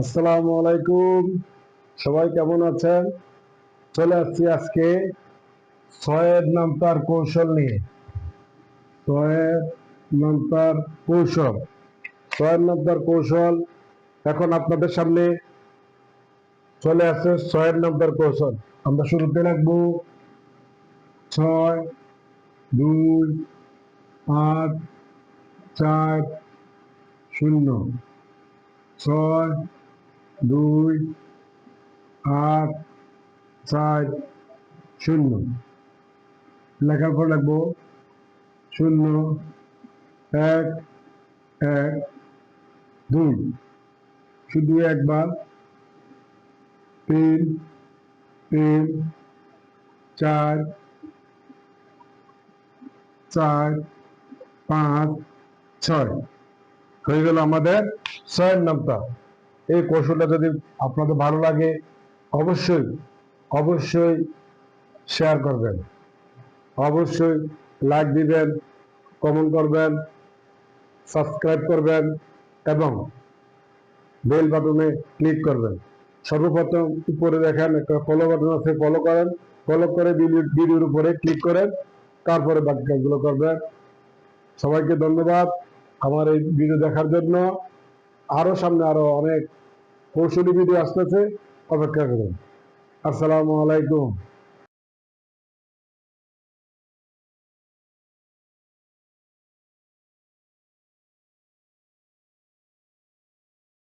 আসসালামু আলাইকুম। সবাই কেমন আছেন? চলে আসছি আজকে ছয়ের নামতার কৌশল নিয়ে। ছয়ের নামতার কৌশল ছয়ের নামতার কৌশল এখন আপনাদের সামনে চলে আসছে। ছয়ের নামতার কৌশল আমরা শুরুতে রাখবো 6, 2, 8, 4, 0। 6, 2, 8, 4, 0 লেখার পর লাগবো 0, 1, 1, 2। শুধু একবার 3, 3, 4, 4, 5, 6 হয়ে গেল আমাদের ছয়ের নামতা। এই কৌশলটা যদি আপনাদের ভালো লাগে অবশ্যই অবশ্যই শেয়ার করবেন, অবশ্যই লাইক দিবেন, কমেন্ট করবেন, সাবস্ক্রাইব করবেন এবং বেল বাটনে ক্লিক করবেন। সর্বপ্রথম উপরে দেখেন একটা ফলো বাটন আছে, ফলো করেন। ফলো করে ভিডিওর উপরে ক্লিক করেন, তারপরে বাকি কাজগুলো করবেন। সবাইকে ধন্যবাদ আমার এই ভিডিও দেখার জন্য। আরো সামনে আরো অনেক কৌশলী ভিডিও আসতেছে, অপেক্ষা করুন। আসসালামু আলাইকুম।